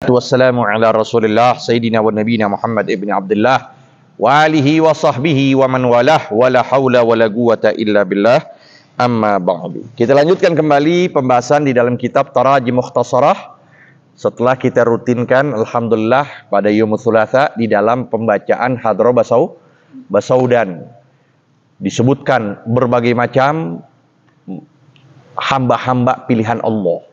Wassalamu ala rasulillah Sayyidina wa nabina Muhammad ibn Abdullah wa alihi wa sahbihi wa man walah wa la hawla wa la quwata illa billah amma ba'du. Kita lanjutkan kembali pembahasan di dalam kitab Tarajim Mukhtasarah setelah kita rutinkan alhamdulillah pada Yaumul Thulatsa di dalam pembacaan Hadroh Basaudan. Disebutkan berbagai macam hamba-hamba pilihan Allah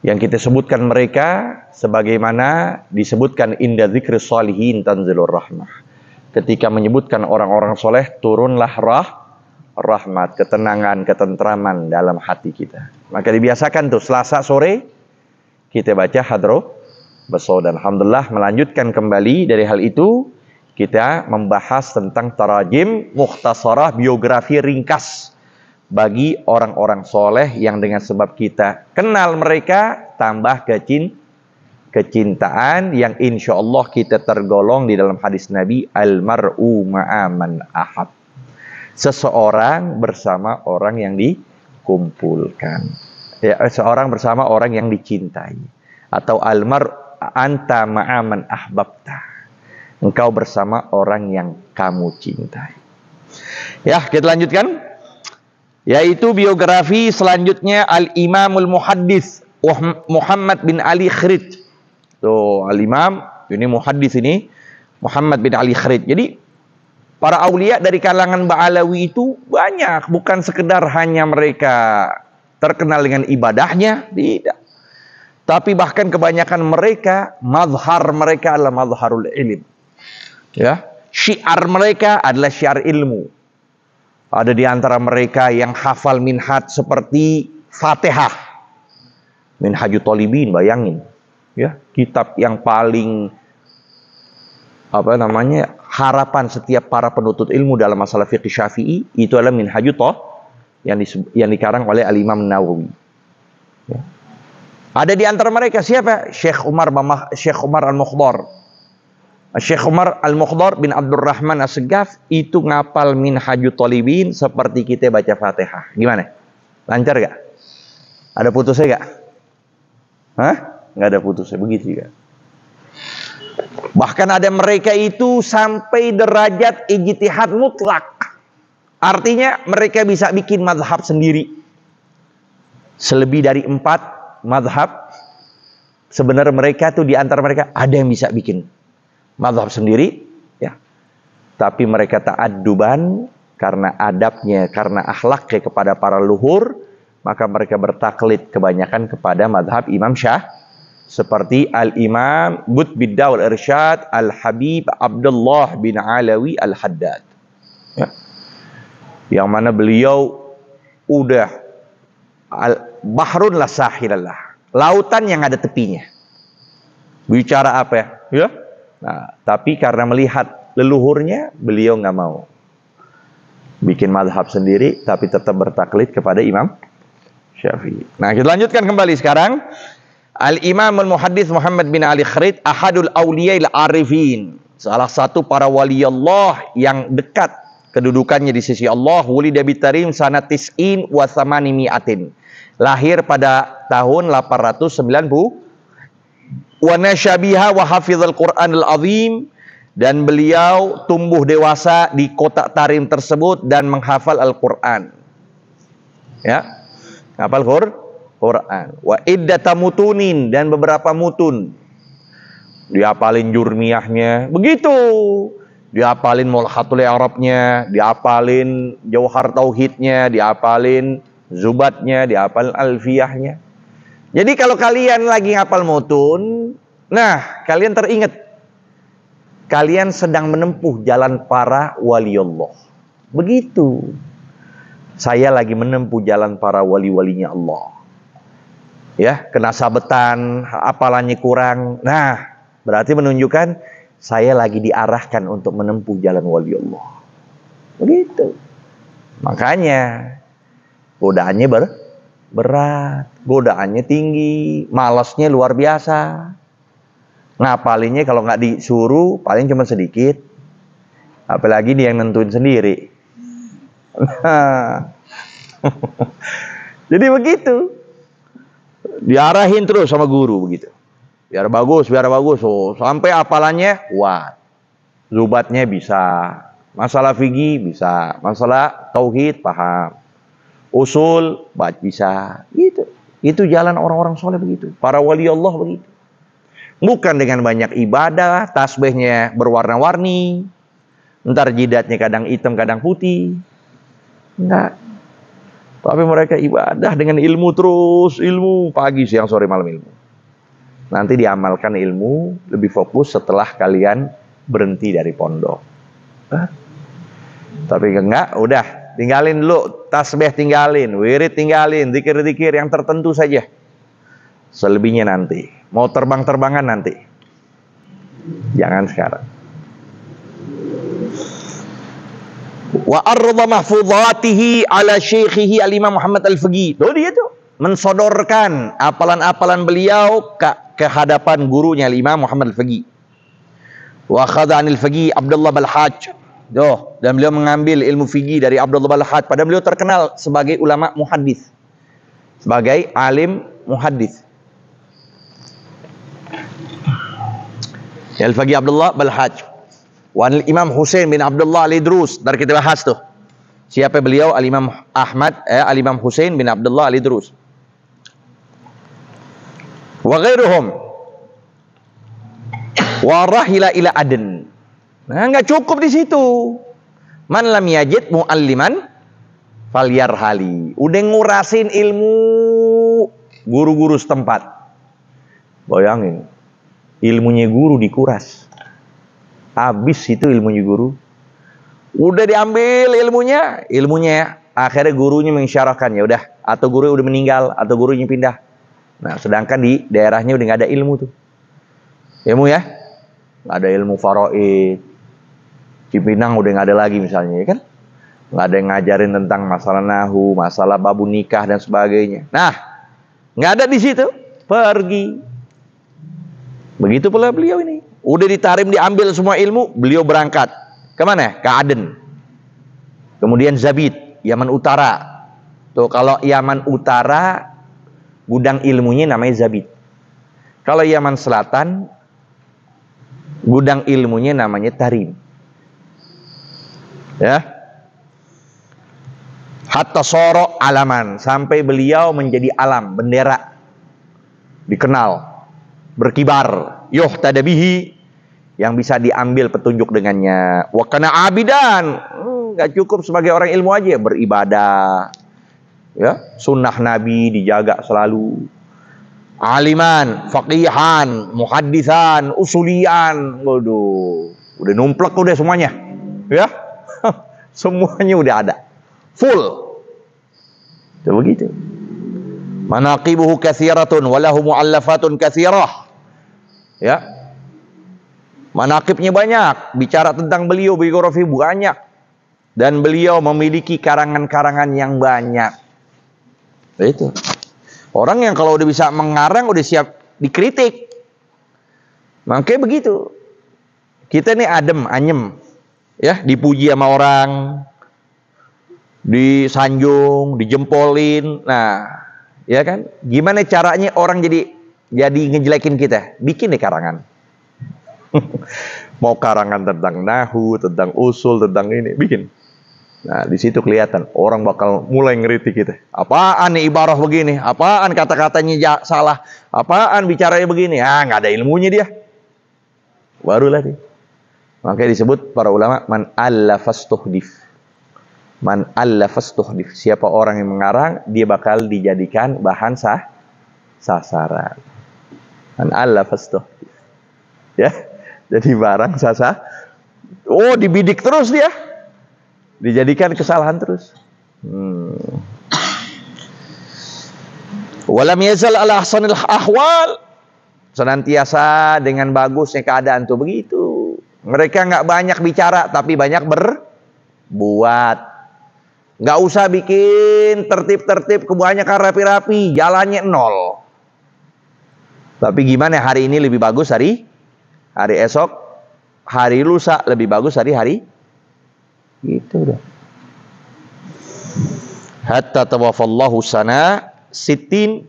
yang kita sebutkan mereka sebagaimana disebutkan inda dzikri sholihin tanzilur rahmah. Ketika menyebutkan orang-orang soleh, turunlah rahmat, ketenangan, ketentraman dalam hati kita. Maka dibiasakan tuh Selasa sore kita baca Hadroh Basaudan. Alhamdulillah melanjutkan kembali dari hal itu, kita membahas tentang tarajim mukhtasarah, biografi ringkas bagi orang-orang soleh yang dengan sebab kita kenal mereka tambah kecintaan yang insya Allah kita tergolong di dalam hadis Nabi al-mar'u ma'aman ahab, seseorang bersama orang yang dikumpulkan, ya, seorang bersama orang yang dicintai, atau al-mar'u anta ma'aman ahbabta, engkau bersama orang yang kamu cintai. Ya, kita lanjutkan. Yaitu biografi selanjutnya Al-Imamul Muhaddis Muhammad bin Ali Khirij. Tuh, Al-Imam ini muhaddis ini Muhammad bin Ali Khirij. Jadi para aulia dari kalangan Ba'alawi itu banyak, bukan sekedar hanya mereka terkenal dengan ibadahnya, tidak. Tapi bahkan kebanyakan mereka, mazhar mereka adalah mazharul ilm. Ya, syiar mereka adalah syiar ilmu. Ada di antara mereka yang hafal minhaj seperti Fatihah. Minhajut Thalibin, bayangin. Ya, kitab yang paling harapan setiap para penuntut ilmu dalam masalah fiqh Syafi'i itu adalah Minhajut yang dikarang oleh Al-Imam Nawawi. Ya. Ada di antara mereka siapa? Syekh Umar Al-Mukhdar. Syekh Umar Al-Mukhdar bin Abdurrahman As-Segaf itu ngapal Minhajut Thalibin seperti kita baca Fatihah. Gimana? Lancar gak? Ada putusnya gak? Hah? Gak ada putusnya, begitu juga. Bahkan ada mereka itu sampai derajat ijtihad mutlak. Artinya mereka bisa bikin mazhab sendiri. Selebih dari 4 mazhab. Sebenarnya mereka tuh di antara mereka ada yang bisa bikin mazhab sendiri, ya. Tapi mereka ta'adduban karena adabnya, karena akhlaknya kepada para luhur, maka mereka bertaklid kebanyakan kepada mazhab Imam Syah, seperti Al-Imam Qutbuddin Al-Irsyad Al-Habib Abdullah bin Alawi Al-Haddad. Ya. Yang mana beliau udah bahrun la sahilallah, lautan yang ada tepinya. Bicara apa ya? Ya. Nah, tapi karena melihat leluhurnya, beliau nggak mau bikin mazhab sendiri, tapi tetap bertaklid kepada Imam Syafi'i. Nah, kita lanjutkan kembali sekarang. Al-Imam Al-Muhaddis Muhammad bin Ali Khirij, ahadul awliya'il arifin, salah satu para wali Allah yang dekat kedudukannya di sisi Allah. Wulida bitarim sanat tis'in wa thamani mi'atin, lahir pada tahun 890. Wa nasyabiha wa hafizal Qur'anul azim, dan beliau tumbuh dewasa di kota Tarim tersebut dan menghafal Al-Qur'an. Ya, hafal Qur'an. Wa iddata mutunin, dan beberapa mutun. Dihafalin jurmiyahnya, begitu. Dihafalin mulhatul i'rabnya, dihafalin jauhar tauhidnya, dihafalin zubatnya, dihafalin alfiyahnya. Jadi kalau kalian lagi ngapal mutun, nah kalian teringat, kalian sedang menempuh jalan para wali Allah. Begitu. Saya lagi menempuh jalan para wali-walinya Allah. Ya, kena sabetan, hafalannya kurang. Nah, berarti menunjukkan saya lagi diarahkan untuk menempuh jalan wali Allah. Begitu. Makanya godaannya berat, godaannya tinggi, malasnya luar biasa. Ngapalinnya kalau nggak disuruh paling cuma sedikit, apalagi dia yang nentuin sendiri. Jadi begitu, diarahin terus sama guru begitu. Biar bagus, biar bagus. Oh, sampai hafalannya kuat. Zubatnya bisa. Masalah fikih bisa. Masalah tauhid paham. Usul bisa. Gitu. Itu jalan orang-orang soleh begitu. Para wali Allah begitu. Bukan dengan banyak ibadah, tasbihnya berwarna-warni. Ntar jidatnya kadang hitam, kadang putih. Enggak. Tapi mereka ibadah dengan ilmu terus. Ilmu pagi, siang, sore, malam ilmu. Nanti diamalkan ilmu lebih fokus setelah kalian berhenti dari pondok. Tapi enggak, udah tinggalin dulu, tasbih tinggalin, wirid tinggalin, zikir-zikir yang tertentu saja. Selebihnya nanti. Mau terbang-terbangan nanti. Jangan sekarang. Wa arda mahfuzatihi ala syekhihi al-Imam Muhammad al-Faqih. Tuh dia tuh mensodorkan apalan-apalan beliau ke hadapan gurunya Imam Muhammad al-Faqih. Wa akhadha 'anil Faqih Abdullah Balhaj. Dan beliau mengambil ilmu fikih dari Abdullah Balhaj. Padahal beliau terkenal sebagai ulama muhaddis. Sebagai alim muhaddis. Al-Faqih Abdullah Balhaj. Wa Imam Husain bin Abdullah al-Idrus. Ntar kita bahas tuh. Siapa beliau? Al-Imam Ahmad, Al-Imam Husain bin Abdullah al-Idrus. Wa ghairuhum. Wa rahila ila Aden. Nah, enggak cukup di situ. Man lam yajid mualliman falyarhali. Udah ngurasin ilmu guru-guru setempat. Bayangin. Ilmunya guru dikuras. Habis itu ilmunya guru. Udah diambil ilmunya akhirnya gurunya mengisyarahkan, ya udah, atau guru udah meninggal atau gurunya pindah. Nah, sedangkan di daerahnya udah nggak ada ilmu tuh. Ilmu ya? Nggak ada ilmu faraid. Cipinang udah nggak ada lagi misalnya, ya kan? Nggak ada yang ngajarin tentang masalah nahu, masalah babu nikah dan sebagainya. Nah, nggak ada di situ. Pergi. Begitu pula beliau ini. Udah ditarim, diambil semua ilmu, beliau berangkat. Kemana? Ke Aden. Kemudian Zabid, Yaman Utara. Tuh, kalau Yaman Utara, gudang ilmunya namanya Zabid. Kalau Yaman Selatan, gudang ilmunya namanya Tarim. Ya. Hatta soro alaman. Sampai beliau menjadi alam, bendera. Dikenal. Berkibar. Yuhtada bihi. Yang bisa diambil petunjuk dengannya. Wa kana abidan. Gak cukup sebagai orang ilmu aja. Beribadah. Ya. Sunnah Nabi dijaga selalu. Aliman. Faqihan. Muhaddisan. Usulian. Waduh. Udah numplek udah semuanya. Ya. Semuanya udah ada. Full. Itu begitu. Manaqibuhu katsiratun walahu mu'allafatun katsirah. Ya. Manaqibnya banyak, bicara tentang beliau biografi banyak. Dan beliau memiliki karangan-karangan yang banyak. Itu. Orang yang kalau udah bisa mengarang udah siap dikritik. Makanya begitu. Kita nih adem, anyem. Ya, dipuji sama orang, disanjung, dijempolin. Nah, ya kan? Gimana caranya orang jadi ngejelekin kita? Bikin deh karangan. Mau karangan tentang nahu, tentang usul, tentang ini, bikin. Nah, di situ kelihatan orang bakal mulai ngeritik kita. Apaan nih ibarah begini? Apaan kata-katanya salah? Apaan bicaranya begini? Ah, nggak ada ilmunya dia. Barulah dia. Makanya disebut para ulama man allafastuhdif. Man allafastuhdif. Siapa orang yang mengarang, dia bakal dijadikan bahan sasaran. Man allafastuhdif. Ya. Jadi barang oh, dibidik terus dia. Dijadikan kesalahan terus. Walam yazal ala ahsanil ahwal. Senantiasa dengan bagusnya keadaan tuh begitu. Mereka nggak banyak bicara, tapi banyak berbuat. Nggak usah bikin tertib-tertib, kebanyakan rapi-rapi, jalannya nol. Tapi gimana hari ini lebih bagus hari esok, hari lusa lebih bagus hari gitu udah. Hatta tawafallahu sana sittin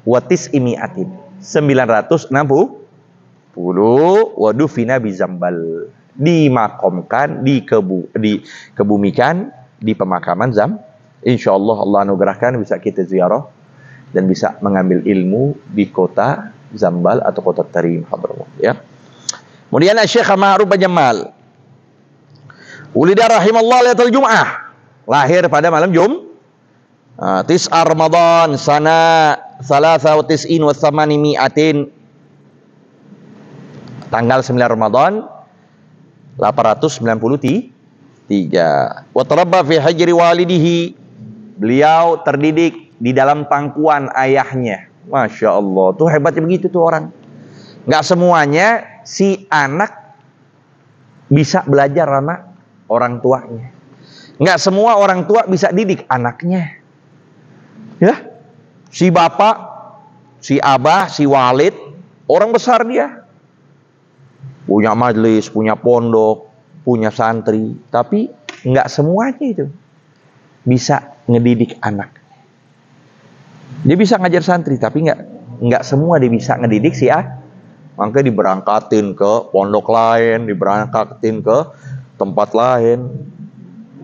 wa tis'imi'atin. 960 wa dufina bi Zambal. Dimakamkan, dikebumikan di pemakaman insyaallah Allah anugerahkan bisa kita ziarah dan bisa mengambil ilmu di kota Zambal atau kota Tarim Hadramawt, ya. Kemudian Syekh Ma'ruf Bajamal ulida rahimallahu lailatul Jum'ah, lahir pada malam Tis'a Ramadan sana 93 wa 800, tanggal 9 Ramadan 893. Wa tarabba fi hajri walidihi, beliau terdidik di dalam pangkuan ayahnya. Masya Allah, tuh hebatnya begitu tuh orang. Nggak semuanya si anak bisa belajar sama orang tuanya. Nggak semua orang tua bisa didik anaknya. Ya, si bapak, si abah, si walid, orang besar dia. Punya majelis, punya pondok, punya santri. Tapi nggak semuanya itu bisa ngedidik anak. Dia bisa ngajar santri, tapi nggak semua dia bisa ngedidik si A. Makanya diberangkatin ke pondok lain, diberangkatin ke tempat lain.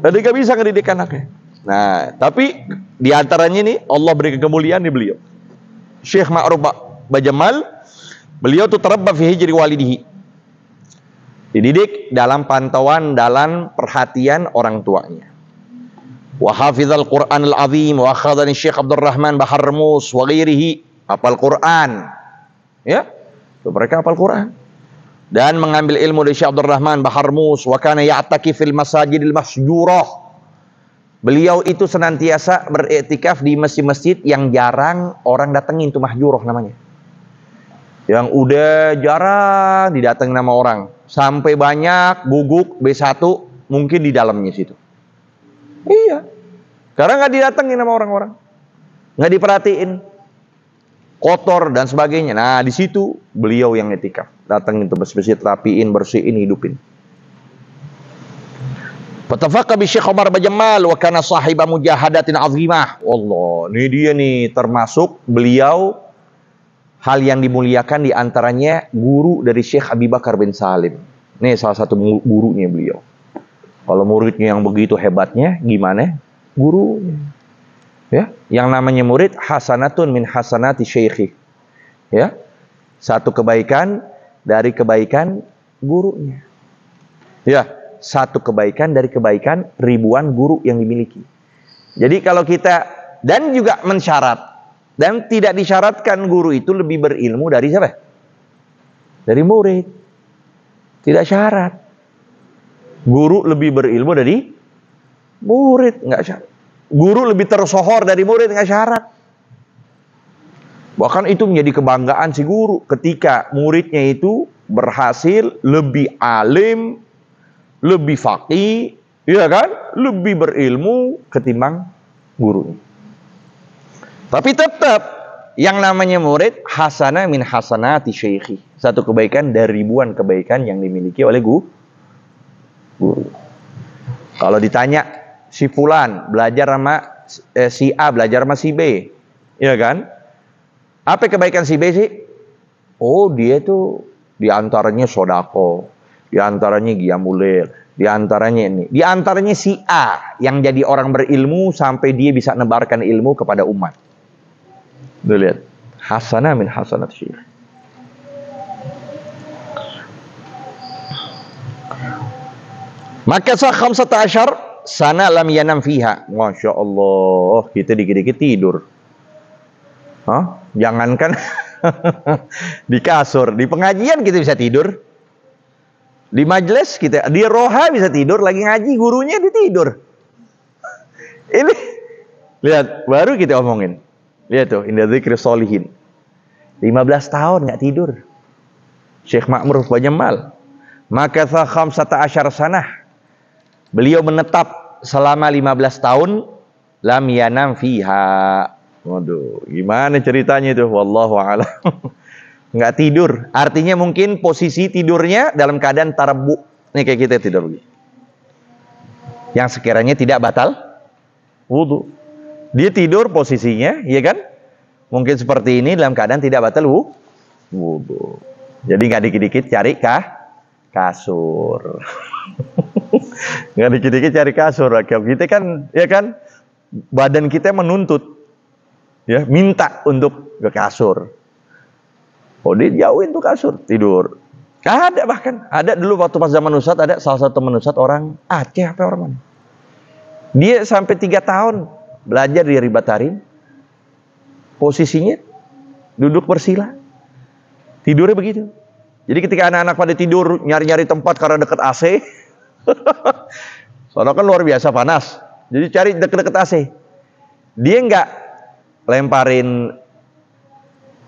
Dan dia nggak bisa ngedidik anaknya. Nah, tapi diantaranya ini Allah beri kemuliaan di beliau. Syekh Ma'ruf Bajamal, beliau tuh terabba fi hijri walidihi. Dididik dalam pantauan, dalam perhatian orang tuanya. Wa hafizal Qur'anul azim wa akhadani Syekh Abdurrahman Baharmus wa ghairihi, hafal Quran. Ya, mereka hafal Quran dan mengambil ilmu dari Syekh Abdurrahman Baharmus. Wa kana ya'taki fil masajidil masjurah, beliau itu senantiasa beriktikaf di masjid-masjid yang jarang orang datengin, itu mahjurah namanya. Yang udah jarang didatengin nama orang, sampai banyak guguk B1 mungkin di dalamnya situ. Iya, karena nggak didatengin sama orang-orang, nggak diperhatiin, kotor dan sebagainya. Nah, di situ beliau yang etikaf, datangin tuh masjid, rapiin, bersihin, hidupin. Fatafaqqa bi Syekh Umar Bajamal wa kana sahiba mujahadatin azimah. Allah, ini dia nih termasuk beliau hal yang dimuliakan, diantaranya guru dari Syekh Abi Bakar bin Salim. Ini salah satu gurunya beliau. Kalau muridnya yang begitu hebatnya, gimana gurunya? Ya, yang namanya murid hasanatun min hasanati syekhi. Ya, satu kebaikan dari kebaikan gurunya. Ya, satu kebaikan dari kebaikan ribuan guru yang dimiliki. Jadi kalau kita, dan juga mensyarat, dan tidak disyaratkan guru itu lebih berilmu dari siapa? Dari murid. Tidak syarat. Guru lebih berilmu dari murid, nggak syarat. Guru lebih tersohor dari murid, nggak syarat. Bahkan itu menjadi kebanggaan si guru ketika muridnya itu berhasil lebih alim, lebih faqih, ya kan? Lebih berilmu ketimbang gurunya. Tapi tetap yang namanya murid hasanah min hasanati syekhi, satu kebaikan dari ribuan kebaikan yang dimiliki oleh guru. Kalau ditanya si fulan belajar sama si A, belajar sama si B, ya kan? Apa kebaikan si B sih? Oh, dia tuh diantaranya sodako, diantaranya qiyamul, diantaranya ini, diantaranya si A yang jadi orang berilmu sampai dia bisa nebarkan ilmu kepada umat. Tuh lihat, hasanah min hasanat syekh. Maka sah 15 sana lam yanam fiha. Masya Allah, kita dikit-dikit tidur. Hah? Jangankan di kasur, di pengajian kita bisa tidur. Di majelis kita, di roha bisa tidur, lagi ngaji gurunya ditidur. Ini lihat, baru kita omongin. Lihat tuh, inda dzikri sholihin. 15 tahun nggak tidur. Syekh Ma'ruf Bajamal. Maka sah 15 sanah. Beliau menetap selama 15 tahun lam yanam fiha. Waduh, gimana ceritanya itu? Wallahu a'lam. Nggak tidur. Artinya mungkin posisi tidurnya dalam keadaan tarabbu. Nih kayak kita tidur begini. Yang sekiranya tidak batal wudu. Dia tidur posisinya, ya kan? Mungkin seperti ini dalam keadaan tidak batal wudu. Jadi nggak dikit-dikit cari kasur. Nggak dikit-dikit cari kasur. Kita kan, ya kan, badan kita menuntut, ya, minta untuk ke kasur. Oh, dia jauhin tuh kasur, tidur. Ada bahkan, ada dulu waktu pas zaman Ustadz, ada salah satu teman Ustadz orang Aceh apa orang mana. Dia sampai 3 tahun belajar di Ribatarin. Posisinya duduk bersila. Tidurnya begitu. Jadi ketika anak-anak pada tidur nyari-nyari tempat karena dekat AC. Soalnya kan luar biasa panas. Jadi cari dekat-dekat AC. Dia nggak lemparin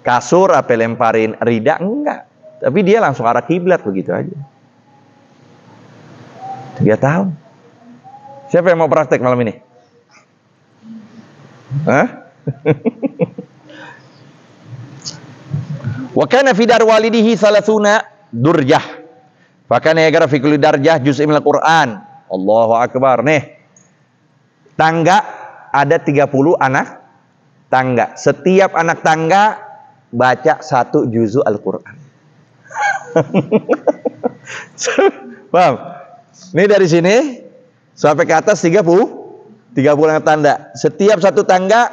kasur, apa lemparin rida, enggak. Tapi dia langsung arah kiblat begitu aja. 3 tahun. Siapa yang mau praktek malam ini? Hah? Wa kana fi dar walidihi 30 durjah. Fa kana yaqra fi kulli darjah juz'in minal Qur'an. Allahu akbar. Nih. Tangga ada 30 anak tangga. Setiap anak tangga baca 1 juz'u Al-Qur'an. Paham? Ini dari sini sampai ke atas 30 anak tangga. Setiap satu tangga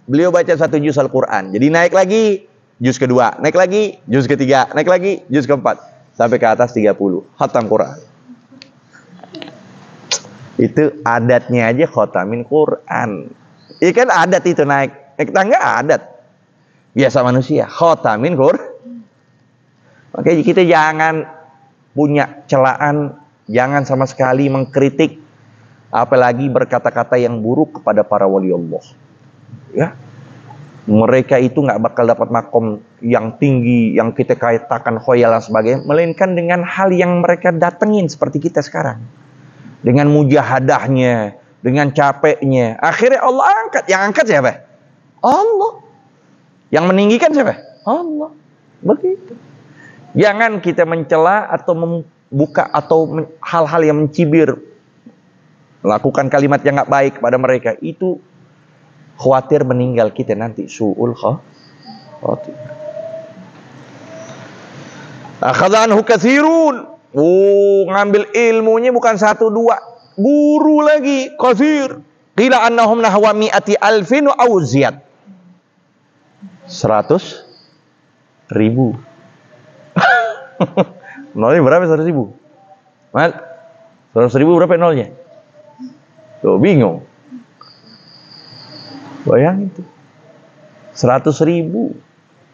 beliau baca 1 juz Al-Qur'an. Jadi naik lagi juz kedua, naik lagi juz ketiga, naik lagi juz keempat, sampai ke atas 30 khatam Quran. Itu adatnya aja khatamin Quran. Ini kan adat itu naik tangga adat biasa manusia, khatamin Quran. Makanya kita jangan punya celaan, jangan sama sekali mengkritik, apalagi berkata-kata yang buruk kepada para wali Allah. Ya, mereka itu nggak bakal dapat makom yang tinggi, yang kita katakan khoyal dan sebagainya, melainkan dengan hal yang mereka datengin seperti kita sekarang. Dengan mujahadahnya, dengan capeknya, akhirnya Allah angkat. Yang angkat siapa? Allah. Yang meninggikan siapa? Allah. Begitu. Jangan kita mencela atau membuka atau hal-hal yang mencibir, melakukan kalimat yang nggak baik kepada mereka. Itu khawatir meninggal kita nanti su'ul khawatir. Akhadhanhu katsirun. Oh, ngambil ilmunya bukan 1 2, guru lagi katsir. Qila annahum nahwa mi'ati alfin wa auziyat. 100.000. Nolnya berapa 100.000? Mal, 100.000 berapa nolnya? Tuh bingung. Bayangin tuh, 100.000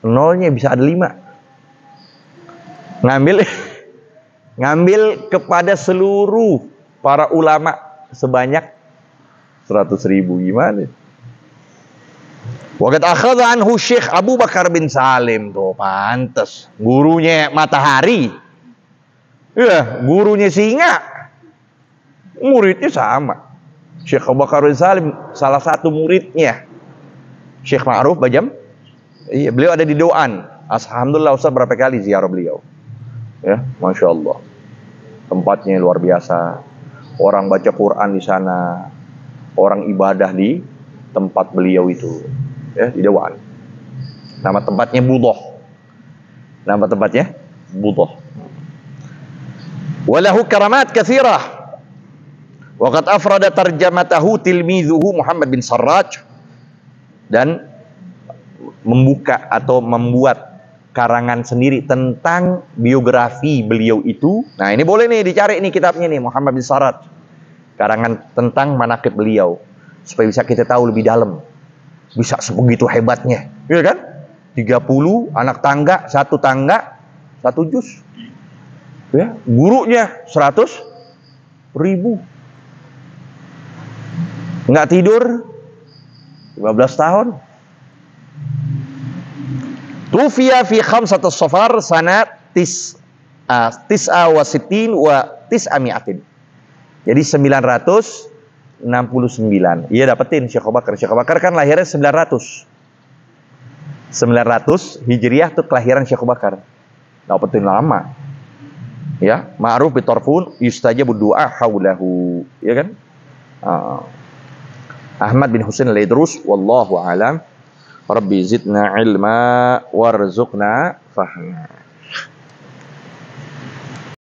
nolnya bisa ada 5. Ngambil kepada seluruh para ulama sebanyak 100.000. Gimana? Waqad akhadha anhu Syekh Abu Bakar bin Salim. Tuh pantes gurunya matahari, ya, gurunya singa, muridnya sama. Syekh Abu Bakar bin Salim salah satu muridnya Syekh Ma'ruf Bajam. Iya, beliau ada di Doan. Alhamdulillah Ustaz berapa kali ziarah beliau. Ya, Masya Allah. Tempatnya luar biasa. Orang baca Quran di sana, orang ibadah di tempat beliau itu. Ya, di Doan. Nama tempatnya Budoh. Nama tempatnya Budoh. Walahu karamat katsirah. Waqad afrada tarjamatahu tilmizuhu Muhammad bin Sarraj, dan membuka atau membuat karangan sendiri tentang biografi beliau itu. Nah, ini boleh nih dicari nih kitabnya nih, Muhammad bin Sarraj. Karangan tentang manaqib beliau supaya bisa kita tahu lebih dalam. Bisa sebegitu hebatnya. Iya kan? 30 anak tangga, 1 tangga 1 juz. Ya, gurunya 100.000. Nggak tidur 15 tahun. Tufiya fi 5 Safar sanat 69 wa 900. Jadi 969. Iya dapetin Syekh Abu Bakar. Syekh Abu Bakar kan lahirnya 900 Hijriah tuh kelahiran Syekh Abu Bakar. Dapetin lama. Ya, ma'ruf bitarfun yustajabu du'a haulahu. Ya kan? Ahmad bin Husain al-Idrus, wallahu alam. Rabbi zidna ilma warzuqna fahma.